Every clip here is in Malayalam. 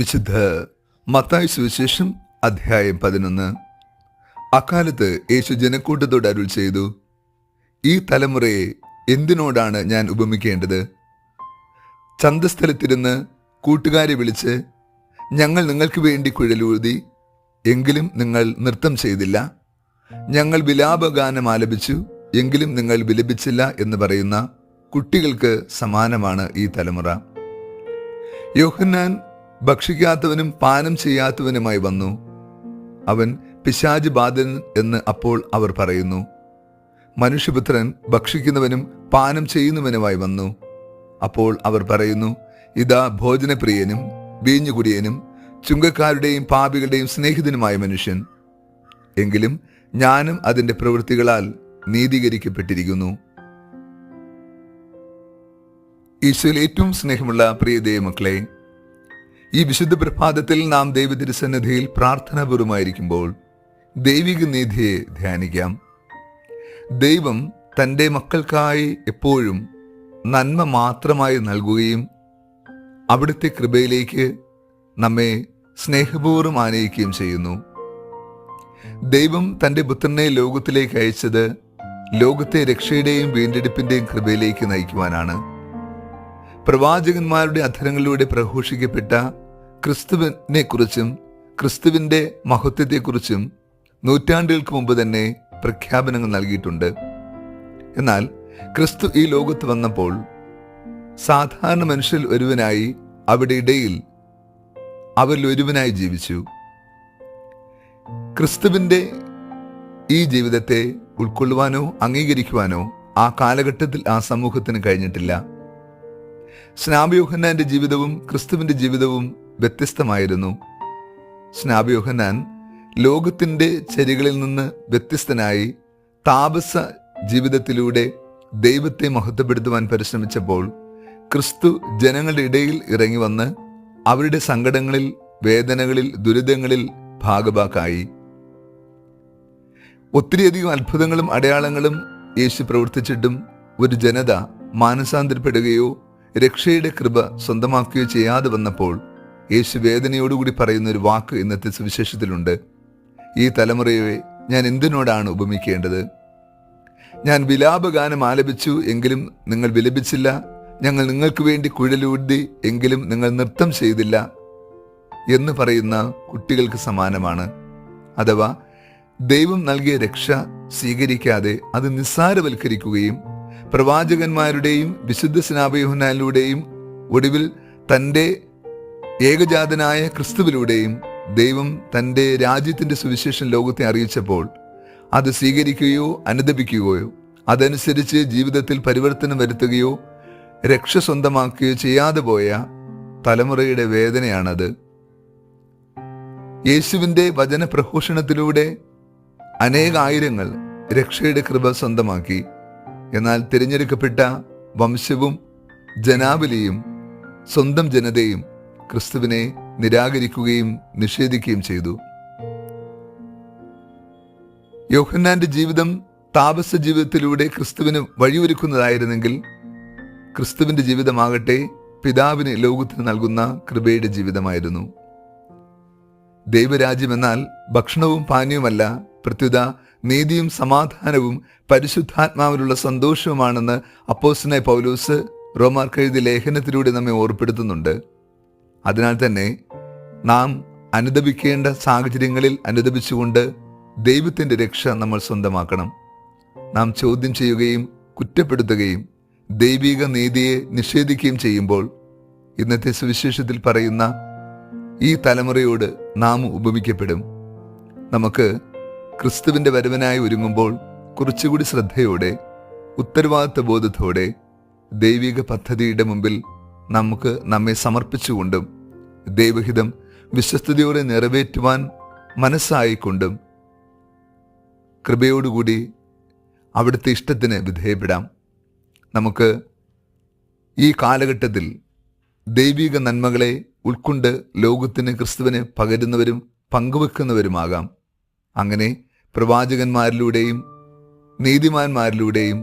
വിശുദ്ധ മത്തായി സുവിശേഷം അധ്യായം 11. അക്കാലത്ത് യേശു ജനക്കൂട്ടത്തോട് അരുൾ ചെയ്തു, ഈ തലമുറയെ എന്തിനോടാണ് ഞാൻ ഉപമിക്കേണ്ടത്? ചന്തസ്ഥലത്തിരുന്ന് കൂട്ടുകാരെ വിളിച്ച്, ഞങ്ങൾ നിങ്ങൾക്ക് വേണ്ടി കുഴലൂതി, എങ്കിലും നിങ്ങൾ നൃത്തം ചെയ്തില്ല. ഞങ്ങൾ വിലാപഗാനം ആലപിച്ചു, എങ്കിലും നിങ്ങൾ വിലപിച്ചില്ല എന്ന് പറയുന്ന കുട്ടികൾക്ക് സമാനമാണ് ഈ തലമുറ. യോഹന്നാൻ ഭക്ഷിക്കാത്തവനും പാനം ചെയ്യാത്തവനുമായി വന്നു. അവൻ പിശാച് ബാധൻ എന്ന് അപ്പോൾ അവർ പറയുന്നു. മനുഷ്യപുത്രൻ ഭക്ഷിക്കുന്നവനും പാനം ചെയ്യുന്നവനുമായി വന്നു. അപ്പോൾ അവർ പറയുന്നു, ഇതാ ഭോജനപ്രിയനും വീഞ്ഞുകുടിയനും ചുങ്കക്കാരുടെയും പാപികളുടെയും സ്നേഹിതനുമായ മനുഷ്യൻ. എങ്കിലും ഞാനും അതിൻ്റെ പ്രവൃത്തികളാൽ നീതീകരിക്കപ്പെട്ടിരിക്കുന്നു. ഈശോയിൽ ഏറ്റവും സ്നേഹമുള്ള പ്രിയ ദൈവമക്കളെ, ഈ വിശുദ്ധ പ്രഭാതത്തിൽ നാം ദൈവതിരുസന്നിധിയിൽ പ്രാർത്ഥനാപൂർവമായിരിക്കുമ്പോൾ ദൈവിക നീതിയെ ധ്യാനിക്കാം. ദൈവം തൻ്റെ മക്കൾക്കായി എപ്പോഴും നന്മ മാത്രമായി നൽകുകയും അവിടുത്തെ കൃപയിലേക്ക് നമ്മെ സ്നേഹപൂർവ്വം ആനയിക്കുകയും ചെയ്യുന്നു. ദൈവം തൻ്റെ പുത്രനെ ലോകത്തിലേക്ക് അയച്ചത് ലോകത്തെ രക്ഷയുടെയും വീണ്ടെടുപ്പിന്റെയും കൃപയിലേക്ക് നയിക്കുവാനാണ്. പ്രവാചകന്മാരുടെ അധരങ്ങളിലൂടെ പ്രഘോഷിക്കപ്പെട്ട ക്രിസ്തുവിനെ കുറിച്ചും ക്രിസ്തുവിന്റെ മഹത്വത്തെക്കുറിച്ചും നൂറ്റാണ്ടുകൾക്ക് മുമ്പ് തന്നെ പ്രഖ്യാപനങ്ങൾ നൽകിയിട്ടുണ്ട്. എന്നാൽ ക്രിസ്തു ഈ ലോകത്ത് വന്നപ്പോൾ സാധാരണ മനുഷ്യരിൽ ഒരുവനായി അവിടെ ഇടയിൽ അവരിൽ ഒരുവനായി ജീവിച്ചു. ക്രിസ്തുവിന്റെ ഈ ജീവിതത്തെ ഉൾക്കൊള്ളുവാനോ അംഗീകരിക്കുവാനോ ആ കാലഘട്ടത്തിൽ ആ സമൂഹത്തിന് കഴിഞ്ഞിട്ടില്ല. സ്നാപക യോഹന്നാന്റെ ജീവിതവും ക്രിസ്തുവിന്റെ ജീവിതവും വ്യത്യസ്തമായിരുന്നു. സ്നാപക യോഹന്നാൻ ലോകത്തിന്റെ ചരികളിൽ നിന്ന് വ്യത്യസ്തനായി താപസ ജീവിതത്തിലൂടെ ദൈവത്തെ മഹത്വപ്പെടുത്തുവാൻ പരിശ്രമിച്ചപ്പോൾ ക്രിസ്തു ജനങ്ങളുടെ ഇടയിൽ ഇറങ്ങി വന്ന് അവരുടെ സങ്കടങ്ങളിൽ, വേദനകളിൽ, ദുരിതങ്ങളിൽ ഭാഗഭാക്കായി. ഒത്തിരിയധികം അത്ഭുതങ്ങളും അടയാളങ്ങളും യേശു പ്രവർത്തിച്ചിട്ടും ഒരു ജനത മാനസാന്തരപ്പെടുകയോ രക്ഷയുടെ കൃപ സ്വന്തമാക്കുകയോ ചെയ്യാതെ വന്നപ്പോൾ യേശു വേദനയോടുകൂടി പറയുന്ന ഒരു വാക്ക് ഇന്നത്തെ സുവിശേഷത്തിലുണ്ട്. ഈ തലമുറയെ ഞാൻ എന്തിനോടാണ് ഉപമിക്കേണ്ടത്? ഞാൻ വിലാപഗാനം ആലപിച്ചു, എങ്കിലും നിങ്ങൾ വിലപിച്ചില്ല. ഞങ്ങൾ നിങ്ങൾക്ക് വേണ്ടി കുഴലൂതി, എങ്കിലും നിങ്ങൾ നൃത്തം ചെയ്തില്ല എന്ന് പറയുന്ന കുട്ടികൾക്ക് സമാനമാണ്. അഥവാ ദൈവം നൽകിയ രക്ഷ സ്വീകരിക്കാതെ അത് നിസ്സാരവൽക്കരിക്കുകയും പ്രവാചകന്മാരുടെയും വിശുദ്ധ സ്നാപക യോഹന്നാനിലൂടെയും ഒടുവിൽ തൻ്റെ ഏകജാതനായ ക്രിസ്തുവിലൂടെയും ദൈവം തൻ്റെ രാജ്യത്തിൻ്റെ സുവിശേഷം ലോകത്തെ അറിയിച്ചപ്പോൾ അത് സ്വീകരിക്കുകയോ അനുദപിക്കുകയോ അതനുസരിച്ച് ജീവിതത്തിൽ പരിവർത്തനം വരുത്തുകയോ രക്ഷ സ്വന്തമാക്കുകയോ ചെയ്യാതെ പോയ തലമുറയുടെ വേദനയാണത്. യേശുവിൻ്റെ വചന പ്രഘോഷണത്തിലൂടെ അനേകായിരങ്ങൾ രക്ഷയുടെ കൃപ സ്വന്തമാക്കി. എന്നാൽ തിരഞ്ഞെടുക്കപ്പെട്ട വംശവും ജനാവലിയും സ്വന്തം ജനതയും ക്രിസ്തുവിനെ നിരാകരിക്കുകയും നിഷേധിക്കുകയും ചെയ്തു. യോഹന്നാന്റെ ജീവിതം താപസ ജീവിതത്തിലൂടെ ക്രിസ്തുവിന് വഴിയൊരുക്കുന്നതായിരുന്നെങ്കിൽ ക്രിസ്തുവിന്റെ ജീവിതമാകട്ടെ പിതാവിന് ലോകത്തിന് നൽകുന്ന കൃപയുടെ ജീവിതമായിരുന്നു. ദൈവരാജ്യം എന്നാൽ ഭക്ഷണവും പാനീയവുമല്ല, പ്രത്യുത നീതിയും സമാധാനവും പരിശുദ്ധാത്മാവിലുള്ള സന്തോഷവുമാണെന്ന് അപ്പോസ്തലനായ പൗലോസ് റോമാർക്ക് എഴുതിയ ലേഖനത്തിലൂടെ നമ്മെ ഓർപ്പെടുത്തുന്നുണ്ട്. അതിനാൽ തന്നെ നാം അനുദപിക്കേണ്ട സാഹചര്യങ്ങളിൽ അനുദപിച്ചുകൊണ്ട് ദൈവത്തിൻ്റെ രക്ഷ നമ്മൾ സ്വന്തമാക്കണം. നാം ചോദ്യം ചെയ്യുകയും കുറ്റപ്പെടുത്തുകയും ദൈവിക നീതിയെ നിഷേധിക്കുകയും ചെയ്യുമ്പോൾ ഇന്നത്തെ സുവിശേഷത്തിൽ പറയുന്ന ഈ തലമുറയോട് നാം ഉപമിക്കപ്പെടും. നമുക്ക് ക്രിസ്തുവിന്റെ വരവനായി ഒരുങ്ങുമ്പോൾ കുറച്ചുകൂടി ശ്രദ്ധയോടെ, ഉത്തരവാദിത്വ ബോധത്തോടെ ദൈവിക പദ്ധതിയുടെ മുമ്പിൽ നമുക്ക് നമ്മെ സമർപ്പിച്ചുകൊണ്ടും ദൈവഹിതം വിശ്വസ്തയോടെ നിറവേറ്റുവാൻ മനസ്സായിക്കൊണ്ടും കൃപയോടുകൂടി അവിടുത്തെ ഇഷ്ടത്തിന് വിധേയപ്പെടാം. നമുക്ക് ഈ കാലഘട്ടത്തിൽ ദൈവിക നന്മകളെ ഉൾക്കൊണ്ട് ലോകത്തിന് ക്രിസ്തുവിനെ പകരുന്നവരും പങ്കുവെക്കുന്നവരുമാകാം. അങ്ങനെ പ്രവാചകന്മാരിലൂടെയും നീതിമാന്മാരിലൂടെയും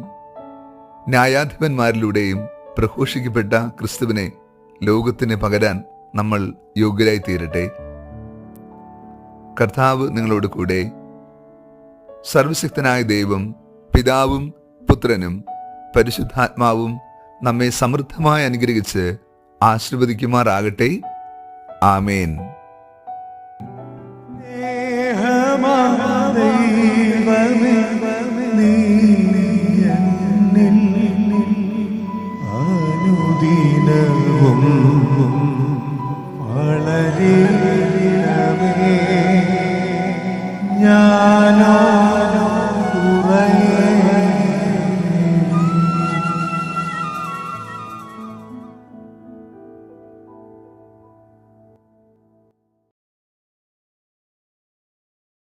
ന്യായാധിപന്മാരിലൂടെയും പ്രഘോഷിക്കപ്പെട്ട ക്രിസ്തുവിനെ ലോകത്തിന് പകരാൻ നമ്മൾ യോഗ്യരായി തീരട്ടെ. കർത്താവ് നിങ്ങളോട് കൂടെ. സർവശക്തനായ ദൈവം, പിതാവും പുത്രനും പരിശുദ്ധാത്മാവും നമ്മെ സമൃദ്ധമായി അനുഗ്രഹിച്ച് ആശീർവദിക്കുമാറാകട്ടെ. ആമേൻ.